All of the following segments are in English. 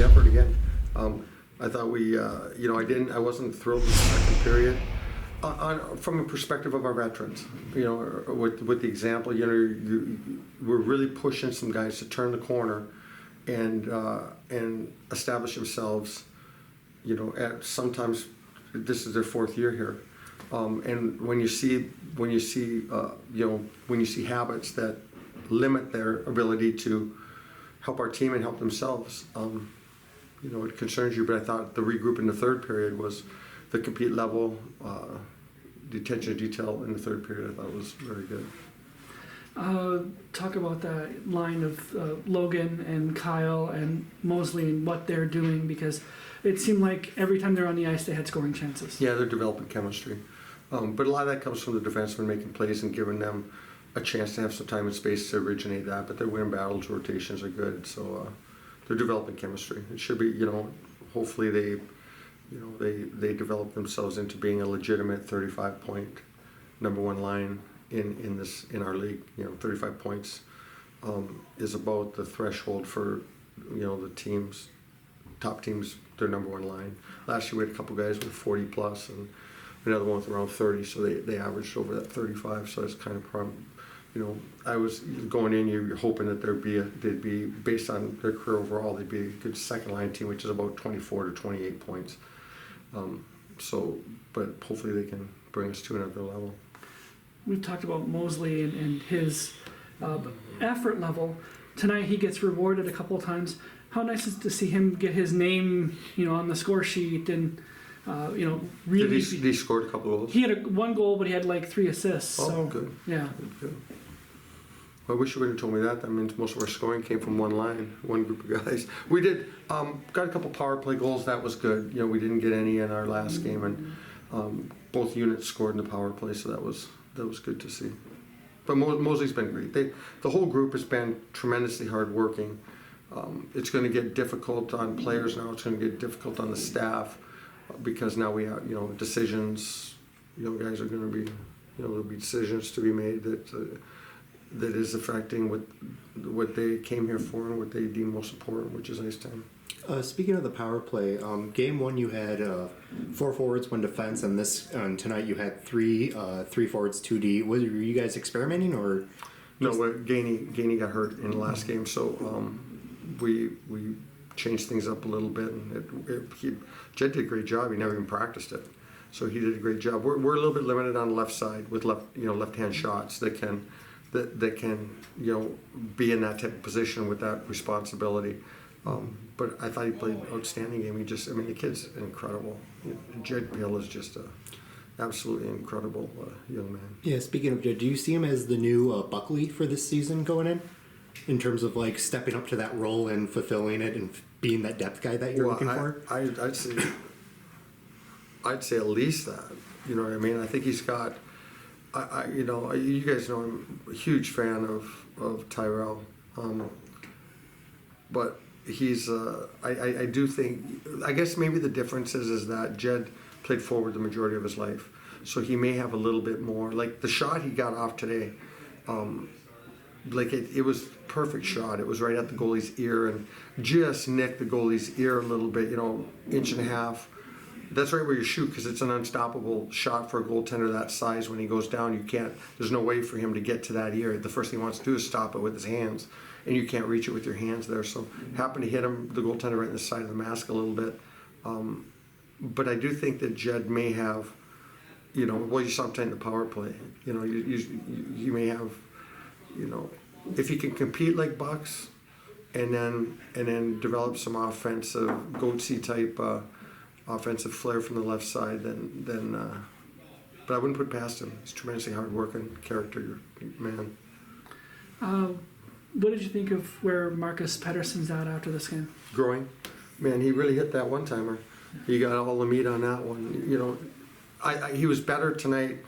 the effort again. I thought we, I wasn't thrilled with the second period. From a perspective of our veterans, with the example, we're really pushing some guys to turn the corner and establish themselves. At sometimes this is their fourth year here, and when you see habits that limit their ability to help our team and help themselves, it concerns you. But I thought the regroup in the third period was the compete level, the attention to detail in the third period. I thought was very good. Talk about that line of Logan and Kyle and Mosley and what they're doing, because it seemed like every time they're on the ice they had scoring chances. Yeah, they're developing chemistry. But a lot of that comes from the defensemen making plays and giving them a chance to have some time and space to originate that. But they're winning battles, rotations are good, so they're developing chemistry. It should be, hopefully they develop themselves into being a legitimate 35-point number one line in our league. 35 points is about the threshold for the top teams, their number one line. Last year we had a couple guys with 40 plus and another one with around 30, so they averaged over that 35. So it's kind of I was going in, you're hoping that they'd be based on their career overall, they'd be a good second line team, which is about 24 to 28 points. But hopefully they can bring us to another level. We've talked about Mosley and his effort level. Tonight he gets rewarded a couple of times. How nice is it to see him get his name, on the score sheet and, really. He scored a couple of goals? He had one goal, but he had like 3 assists. Oh, so, good. Yeah. Good. I wish you would have told me that. That means most of our scoring came from one line, one group of guys. We did got a couple power play goals. That was good. We didn't get any in our last game, and both units scored in the power play, so that was good to see. But Mosley's been great. The whole group has been tremendously hardworking. It's going to get difficult on players now. It's going to get difficult on the staff because now we have decisions. Guys are going to be there'll be decisions to be made that is affecting what they came here for and what they deem most important, which is ice time. Speaking of the power play, game one you had 4 forwards, 1 defense, and tonight you had 3 forwards, 2D. Were you guys experimenting or? No, Gainey got hurt in the last game, so we changed things up a little bit, and Jed did a great job. He never even practiced it, so he did a great job. We're a little bit limited on the left side with left-hand shots that can be in that type of position with that responsibility. But I thought he played an outstanding game. The kid's incredible. Jed Bill is just a absolutely incredible young man. Yeah, speaking of Jed, do you see him as the new Buckley for this season going in terms of stepping up to that role and fulfilling it and being that depth guy that you're looking for? I'd say at least that. You know what I mean? I think he's got. You guys know I'm a huge fan of Tyrell, but he's. I do think. I guess maybe the difference is that Jed played forward the majority of his life, so he may have a little bit more. Like the shot he got off today, it was perfect shot. It was right at the goalie's ear and just nicked the goalie's ear a little bit. Inch and a half. That's right where you shoot because it's an unstoppable shot for a goaltender that size. When he goes down, you can't. There's no way for him to get to that ear. The first thing he wants to do is stop it with his hands, and you can't reach it with your hands there. So happened to hit him, the goaltender, right in the side of the mask a little bit. But I do think that Jed may have, you saw him tonight in the power play. You may have, if he can compete like Bucks, and then develop some offensive Goatsy type. Offensive flair from the left side, then but I wouldn't put past him. He's tremendously hard-working character man. What did you think of where Marcus Pettersson's at after this game? Growing, man. He really hit that one-timer. He got all the meat on that one. He was better tonight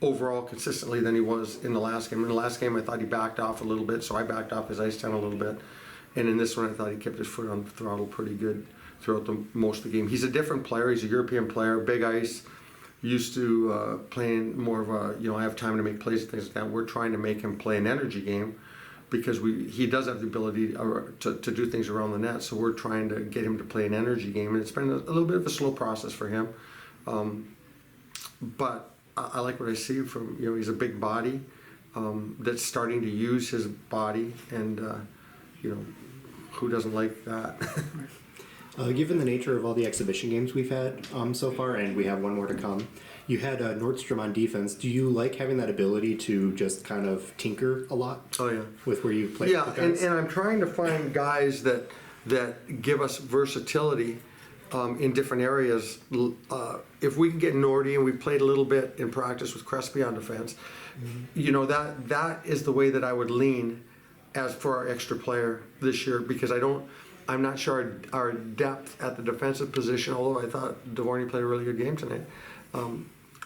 overall consistently than he was in the last game. In the last game, I thought he backed off a little bit, so I backed off his ice time a little bit. And in this one, I thought he kept his foot on the throttle pretty good throughout most of the game. He's a different player. He's a European player, big ice, used to playing more of a, I have time to make plays and things like that. We're trying to make him play an energy game because he does have the ability to do things around the net. So we're trying to get him to play an energy game, and it's been a little bit of a slow process for him. But I like what I see from, he's a big body that's starting to use his body, and who doesn't like that? Given the nature of all the exhibition games we've had so far, and we have one more to come, you had Nordstrom on defense. Do you like having that ability to just kind of tinker a lot? Oh yeah. With where you play? Yeah, and I'm trying to find guys that give us versatility in different areas. If we can get Nordy, and we played a little bit in practice with Crespi on defense, that is the way that I would lean as for our extra player this year, because I'm not sure our depth at the defensive position, although I thought Dvorny played a really good game tonight.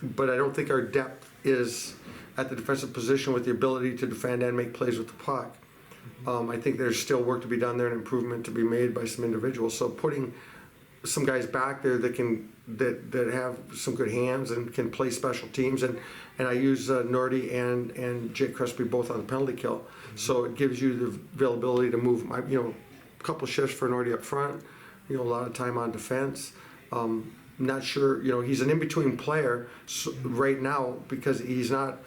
But I don't think our depth is at the defensive position with the ability to defend and make plays with the puck. I think there's still work to be done there and improvement to be made by some individuals. So putting some guys back there that have some good hands and can play special teams, and I use Nordy and Jake Crespi both on the penalty kill. So it gives you the availability to move, a couple shifts for Nordy up front, a lot of time on defense. Not sure, he's an in-between player right now, because he's not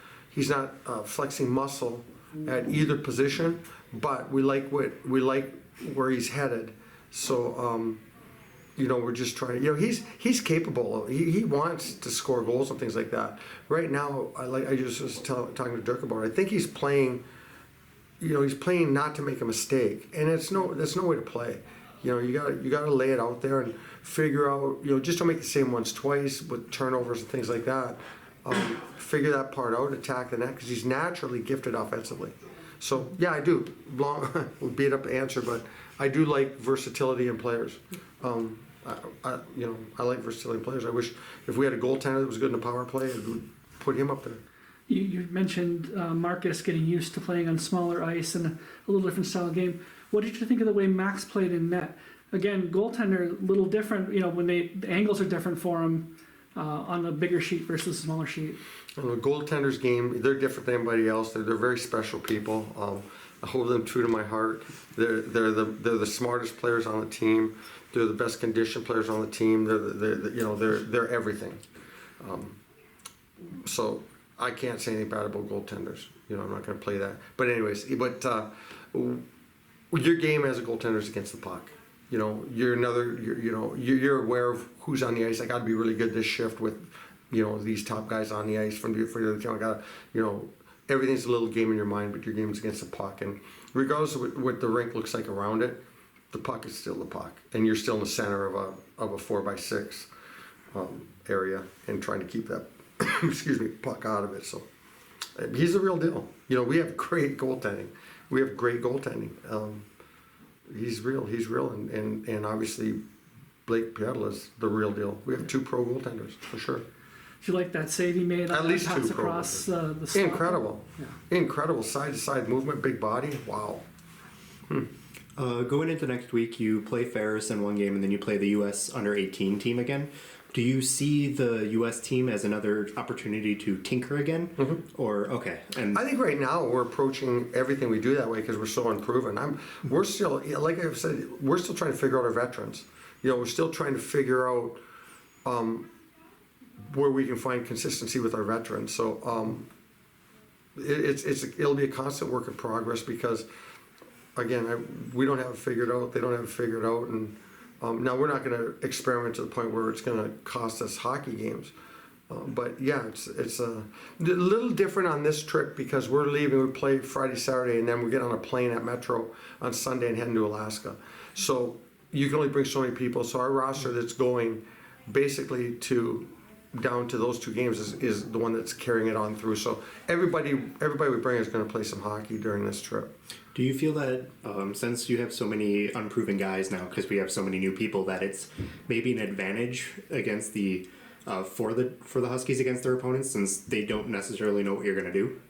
flexing muscle at either position, but we like where he's headed. So we're just trying. He's capable. He wants to score goals and things like that. Right now, I just was talking to Dirk about it. I think he's playing. He's playing not to make a mistake, and that's no way to play. You got to lay it out there and figure out. Just don't make the same ones twice with turnovers and things like that. Figure that part out, attack the net, because he's naturally gifted offensively. So yeah, I do. Long beat up answer, but I do like versatility in players. I like versatility in players. I wish if we had a goaltender that was good in the power play, I would put him up there. You mentioned Marcus getting used to playing on smaller ice and a little different style of game. What did you think of the way Max played in net? Again, goaltender, a little different, when the angles are different for him on a bigger sheet versus a smaller sheet. The goaltender's game, they're different than anybody else. They're very special people. I hold them true to my heart. They're the smartest players on the team. They're the best conditioned players on the team. They're everything. So I can't say anything bad about goaltenders. I'm not going to play that. But anyways, your game as a goaltender is against the puck. You're aware of who's on the ice. I got to be really good this shift with, these top guys on the ice from the other team. I got to, everything's a little game in your mind, but your game's against the puck. And regardless of what the rink looks like around it, the puck is still the puck, and you're still in the center of a 4x6 area, and trying to keep that puck out of it. So he's the real deal. We have great goaltending. He's real, and obviously Blake Pietla is the real deal. We have 2 pro goaltenders for sure. Did you like that save he made? At least 2 pass pro across the slot? Incredible, Yeah. Incredible side-to-side movement, big body. Wow. Going into next week, you play Ferris in one game, and then you play the U.S. under-18 team again. Do you see the U.S. team as another opportunity to tinker again? Mm-hmm. Or, okay. And I think right now we're approaching everything we do that way because we're so unproven. We're still, like I've said, we're still trying to figure out our veterans. We're still trying to figure out where we can find consistency with our veterans. So it'll be a constant work in progress, because again, we don't have it figured out. They don't have it figured out, and now we're not going to experiment to the point where it's going to cost us hockey games. But yeah, it's a little different on this trip, because we're leaving. We play Friday, Saturday, and then we get on a plane at Metro on Sunday and head into Alaska. So you can only bring so many people. So our roster that's going basically down to those 2 games is the one that's carrying it on through. So everybody we bring is going to play some hockey during this trip. Do you feel that since you have so many unproven guys now, because we have so many new people, that it's maybe an advantage against the for the Huskies against their opponents, since they don't necessarily know what you're going to do?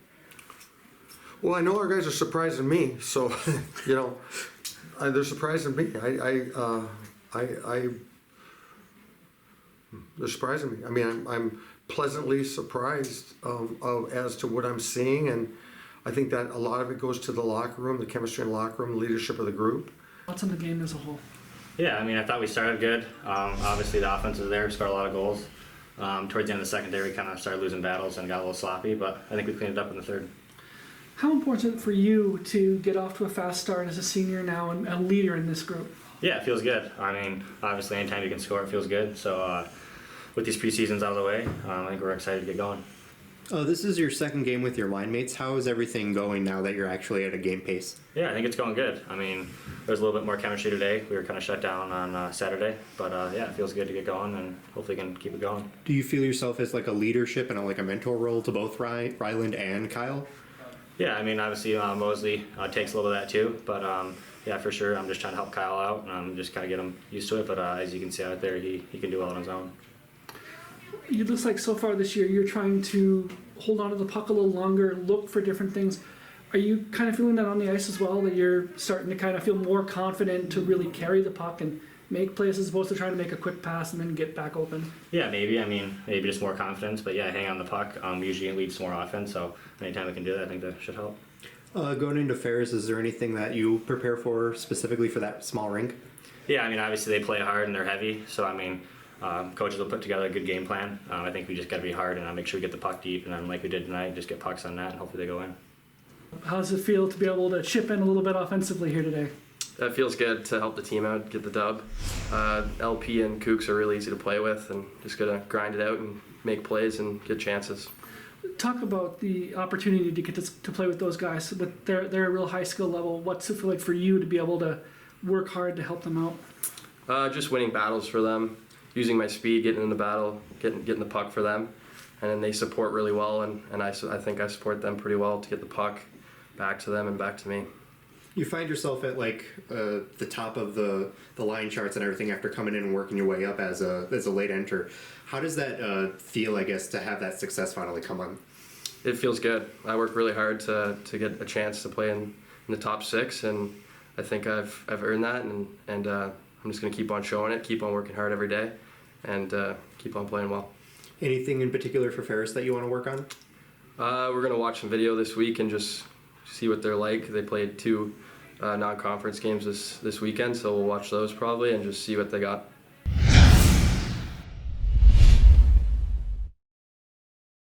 Well, I know our guys are surprising me, so they're surprising me. They're surprising me. I mean, I'm pleasantly surprised as to what I'm seeing, and I think that a lot of it goes to the locker room, the chemistry in the locker room, the leadership of the group. Thoughts on the game as a whole? Yeah, I mean, I thought we started good. Obviously, the offense was there, scored a lot of goals. Towards the end of the secondary, we kind of started losing battles and got a little sloppy, but I think we cleaned it up in the third. How important is it for you to get off to a fast start as a senior now and a leader in this group? Yeah, it feels good. I mean, obviously, anytime you can score, it feels good. So, with these preseasons out of the way, I think we're excited to get going. This is your second game with your line mates. How is everything going now that you're actually at a game pace? Yeah, I think it's going good. I mean, there's a little bit more chemistry today. We were kind of shut down on Saturday, but yeah, it feels good to get going and hopefully can keep it going. Do you feel yourself as like a leadership and like a mentor role to both Ryland and Kyle? Yeah, I mean, obviously Mosley takes a little of that too, but yeah, for sure, I'm just trying to help Kyle out and just kind of get him used to it. But as you can see out there, he can do well on his own. It looks like so far this year you're trying to hold on to the puck a little longer, look for different things. Are you kind of feeling that on the ice as well, that you're starting to kind of feel more confident to really carry the puck and make plays as opposed to trying to make a quick pass and then get back open? Yeah, maybe. I mean, maybe just more confidence, but yeah, hang on the puck. Usually it leads to more offense, so anytime we can do that, I think that should help. Going into fairs, is there anything that you prepare for specifically for that small rink? Yeah, I mean, obviously they play hard and they're heavy, so I mean, coaches will put together a good game plan. I think we just got to be hard and make sure we get the puck deep, and then like we did tonight, just get pucks on that, and hopefully they go in. How does it feel to be able to chip in a little bit offensively here today? That feels good to help the team out, get the dub. LP and Kooks are really easy to play with, and just gotta grind it out and make plays and get chances. Talk about the opportunity to get to play with those guys. But they're a real high skill level. What's it feel like for you to be able to work hard to help them out? Just winning battles for them, using my speed, getting in the battle, getting the puck for them, and then they support really well, and I think I support them pretty well to get the puck back to them and back to me. You find yourself at like the top of the line charts and everything after coming in and working your way up as a late enter. How does that feel, I guess, to have that success finally come on? It feels good. I work really hard to get a chance to play in the top 6, and I think I've earned that, and I'm just going to keep on showing it, keep on working hard every day, and keep on playing well. Anything in particular for Ferris that you want to work on? We're going to watch some video this week and just see what they're like. They played 2 non-conference games this weekend, so we'll watch those probably and just see what they got.